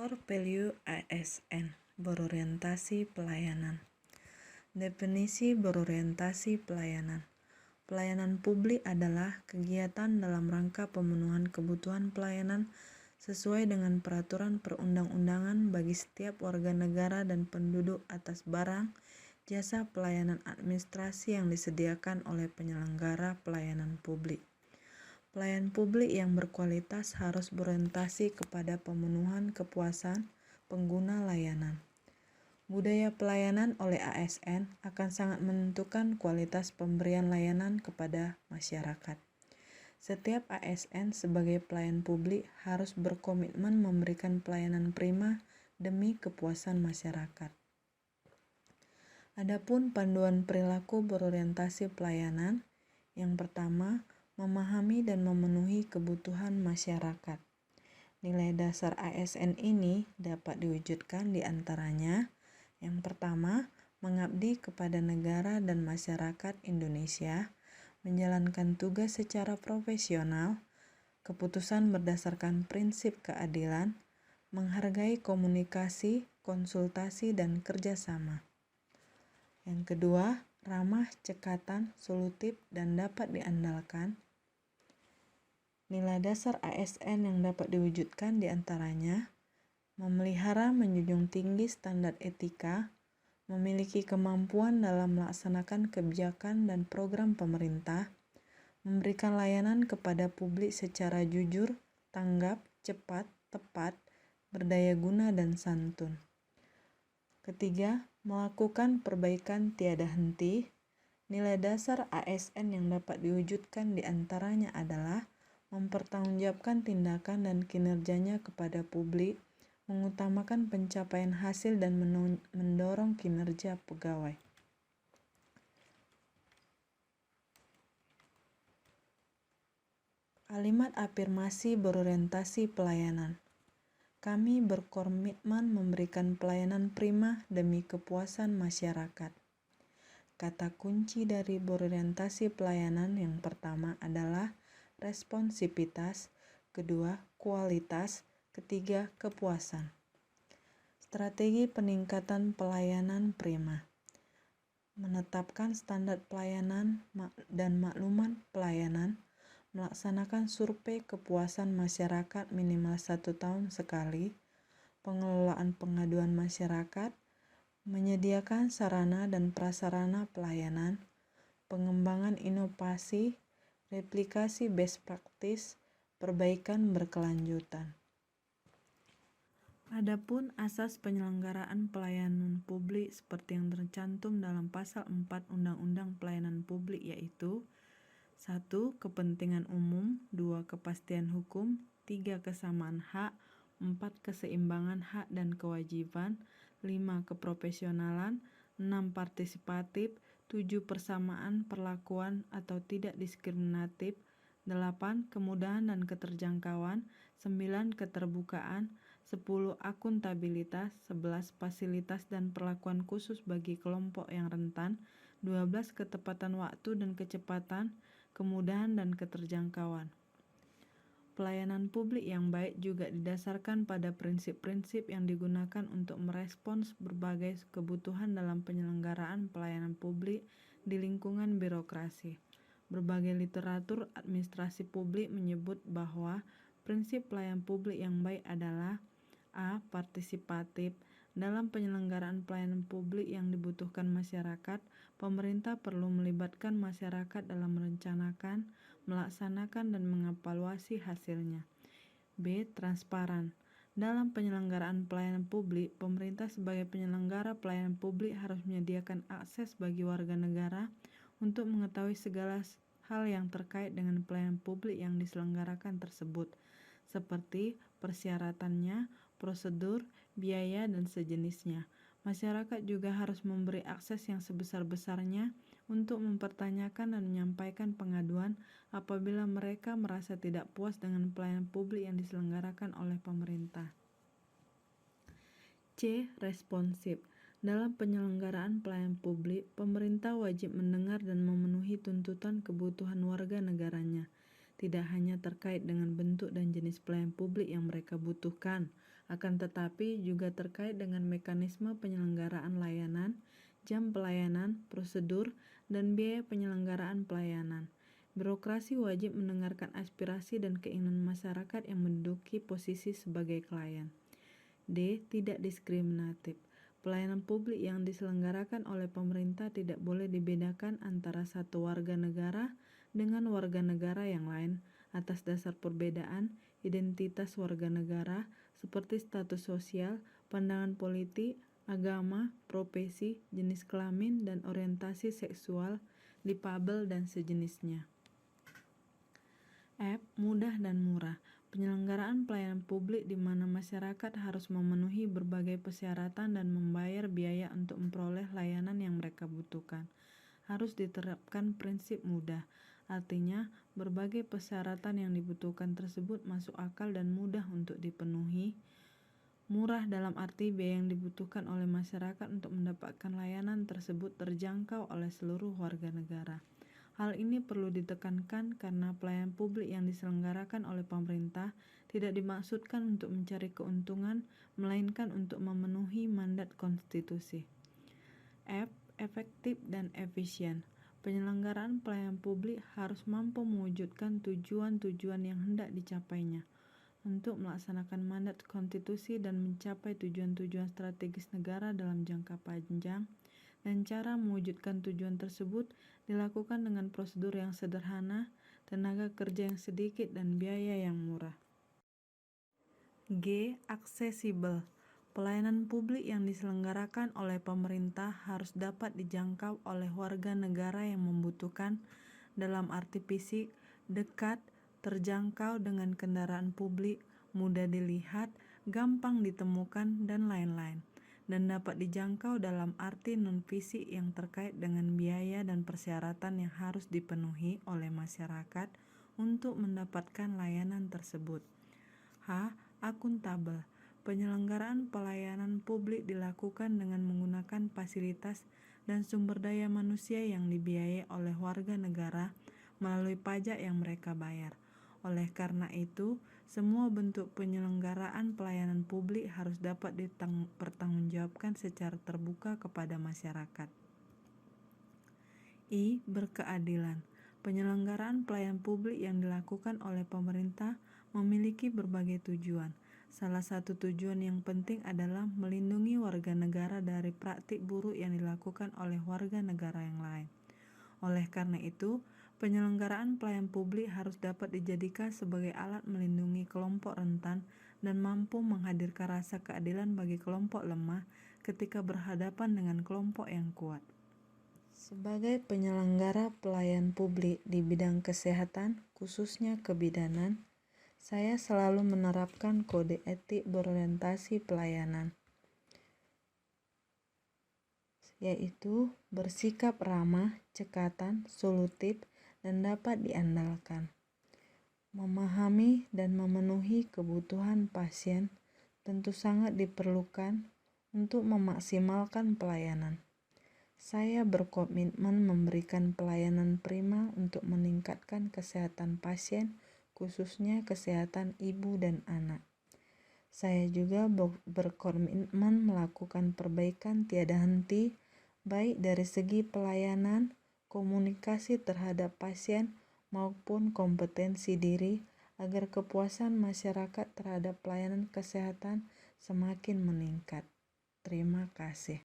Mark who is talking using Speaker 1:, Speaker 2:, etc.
Speaker 1: Core Value ASN berorientasi pelayanan. Definisi berorientasi pelayanan. Pelayanan publik adalah kegiatan dalam rangka pemenuhan kebutuhan pelayanan sesuai dengan peraturan perundang-undangan bagi setiap warga negara dan penduduk atas barang, jasa pelayanan administrasi yang disediakan oleh penyelenggara pelayanan publik. Pelayanan publik yang berkualitas harus berorientasi kepada pemenuhan kepuasan pengguna layanan. Budaya pelayanan oleh ASN akan sangat menentukan kualitas pemberian layanan kepada masyarakat. Setiap ASN sebagai pelayan publik harus berkomitmen memberikan pelayanan prima demi kepuasan masyarakat. Adapun panduan perilaku berorientasi pelayanan, yang pertama, memahami dan memenuhi kebutuhan masyarakat. Nilai dasar ASN ini dapat diwujudkan di antaranya, yang pertama, mengabdi kepada negara dan masyarakat Indonesia, menjalankan tugas secara profesional, keputusan berdasarkan prinsip keadilan, menghargai komunikasi, konsultasi, dan kerjasama. Yang kedua, ramah, cekatan, solutif, dan dapat diandalkan. Nilai dasar ASN yang dapat diwujudkan di antaranya, memelihara menjunjung tinggi standar etika, memiliki kemampuan dalam melaksanakan kebijakan dan program pemerintah, memberikan layanan kepada publik secara jujur, tanggap, cepat, tepat, berdaya guna, dan santun. Ketiga, melakukan perbaikan tiada henti. Nilai dasar ASN yang dapat diwujudkan di antaranya adalah mempertanggungjawabkan tindakan dan kinerjanya kepada publik, mengutamakan pencapaian hasil dan mendorong kinerja pegawai. Kalimat afirmasi berorientasi pelayanan. Kami berkomitmen memberikan pelayanan prima demi kepuasan masyarakat. Kata kunci dari berorientasi pelayanan yang pertama adalah responsivitas, kedua kualitas, ketiga kepuasan. Strategi peningkatan pelayanan prima. Menetapkan standar pelayanan dan maklumat pelayanan, melaksanakan survei kepuasan masyarakat minimal 1 tahun sekali, pengelolaan pengaduan masyarakat, menyediakan sarana dan prasarana pelayanan, pengembangan inovasi, replikasi best practice, perbaikan berkelanjutan. Adapun asas penyelenggaraan pelayanan publik seperti yang tercantum dalam pasal 4 Undang-Undang Pelayanan Publik yaitu 1. Kepentingan umum, 2. Kepastian hukum, 3. Kesamaan hak, 4. Keseimbangan hak dan kewajiban, 5. Keprofesionalan, 6. Partisipatif, 7. Persamaan perlakuan atau tidak diskriminatif, 8. Kemudahan dan keterjangkauan, 9. Keterbukaan, 10. Akuntabilitas, 11. Fasilitas dan perlakuan khusus bagi kelompok yang rentan, 12. Ketepatan waktu dan kecepatan, kemudahan dan keterjangkauan. Pelayanan publik yang baik juga didasarkan pada prinsip-prinsip yang digunakan untuk merespons berbagai kebutuhan dalam penyelenggaraan pelayanan publik di lingkungan birokrasi. Berbagai literatur administrasi publik menyebut bahwa prinsip pelayanan publik yang baik adalah A. Partisipatif. Dalam penyelenggaraan pelayanan publik yang dibutuhkan masyarakat, pemerintah perlu melibatkan masyarakat dalam merencanakan, melaksanakan, dan mengevaluasi hasilnya. B. Transparan. Dalam penyelenggaraan pelayanan publik, pemerintah sebagai penyelenggara pelayanan publik harus menyediakan akses bagi warga negara untuk mengetahui segala hal yang terkait dengan pelayanan publik yang diselenggarakan tersebut, seperti persyaratannya, prosedur, biaya, dan sejenisnya. Masyarakat juga harus memberi akses yang sebesar-besarnya untuk mempertanyakan dan menyampaikan pengaduan apabila mereka merasa tidak puas dengan pelayanan publik yang diselenggarakan oleh pemerintah. C. Responsif. Dalam penyelenggaraan pelayanan publik, pemerintah wajib mendengar dan memenuhi tuntutan kebutuhan warga negaranya, tidak hanya terkait dengan bentuk dan jenis pelayanan publik yang mereka butuhkan, Akan tetapi juga terkait dengan mekanisme penyelenggaraan layanan, jam pelayanan, prosedur, dan biaya penyelenggaraan pelayanan. Birokrasi wajib mendengarkan aspirasi dan keinginan masyarakat yang menduduki posisi sebagai klien. D. Tidak diskriminatif. Pelayanan publik yang diselenggarakan oleh pemerintah tidak boleh dibedakan antara satu warga negara dengan warga negara yang lain atas dasar perbedaan identitas warga negara seperti status sosial, pandangan politik, agama, profesi, jenis kelamin, dan orientasi seksual, difabel, dan sejenisnya. F. Mudah dan murah. Penyelenggaraan pelayanan publik di mana masyarakat harus memenuhi berbagai persyaratan dan membayar biaya untuk memperoleh layanan yang mereka butuhkan. Harus diterapkan prinsip mudah. Artinya, berbagai persyaratan yang dibutuhkan tersebut masuk akal dan mudah untuk dipenuhi. Murah dalam arti biaya yang dibutuhkan oleh masyarakat untuk mendapatkan layanan tersebut terjangkau oleh seluruh warga negara. Hal ini perlu ditekankan karena pelayanan publik yang diselenggarakan oleh pemerintah tidak dimaksudkan untuk mencari keuntungan, melainkan untuk memenuhi mandat konstitusi. F. Efektif dan efisien. Penyelenggaraan pelayanan publik harus mampu mewujudkan tujuan-tujuan yang hendak dicapainya untuk melaksanakan mandat konstitusi dan mencapai tujuan-tujuan strategis negara dalam jangka panjang, dan cara mewujudkan tujuan tersebut dilakukan dengan prosedur yang sederhana, tenaga kerja yang sedikit, dan biaya yang murah. G. Aksesibel. Pelayanan publik yang diselenggarakan oleh pemerintah harus dapat dijangkau oleh warga negara yang membutuhkan dalam arti fisik, dekat, terjangkau dengan kendaraan publik, mudah dilihat, gampang ditemukan, dan lain-lain. Dan dapat dijangkau dalam arti non-fisik yang terkait dengan biaya dan persyaratan yang harus dipenuhi oleh masyarakat untuk mendapatkan layanan tersebut. H. Akuntabel. Penyelenggaraan pelayanan publik dilakukan dengan menggunakan fasilitas dan sumber daya manusia yang dibiayai oleh warga negara melalui pajak yang mereka bayar. Oleh karena itu, semua bentuk penyelenggaraan pelayanan publik harus dapat dipertanggungjawabkan secara terbuka kepada masyarakat. I. Berkeadilan. Penyelenggaraan pelayanan publik yang dilakukan oleh pemerintah memiliki berbagai tujuan. Salah satu tujuan yang penting adalah melindungi warga negara dari praktik buruk yang dilakukan oleh warga negara yang lain. Oleh karena itu, penyelenggaraan pelayanan publik harus dapat dijadikan sebagai alat melindungi kelompok rentan dan mampu menghadirkan rasa keadilan bagi kelompok lemah ketika berhadapan dengan kelompok yang kuat. Sebagai penyelenggara pelayanan publik di bidang kesehatan, khususnya kebidanan, saya selalu menerapkan kode etik berorientasi pelayanan, yaitu bersikap ramah, cekatan, solutif, dan dapat diandalkan. Memahami dan memenuhi kebutuhan pasien tentu sangat diperlukan untuk memaksimalkan pelayanan. Saya berkomitmen memberikan pelayanan prima untuk meningkatkan kesehatan pasien, khususnya kesehatan ibu dan anak. Saya juga berkomitmen melakukan perbaikan tiada henti, baik dari segi pelayanan, komunikasi terhadap pasien, maupun kompetensi diri, agar kepuasan masyarakat terhadap pelayanan kesehatan semakin meningkat. Terima kasih.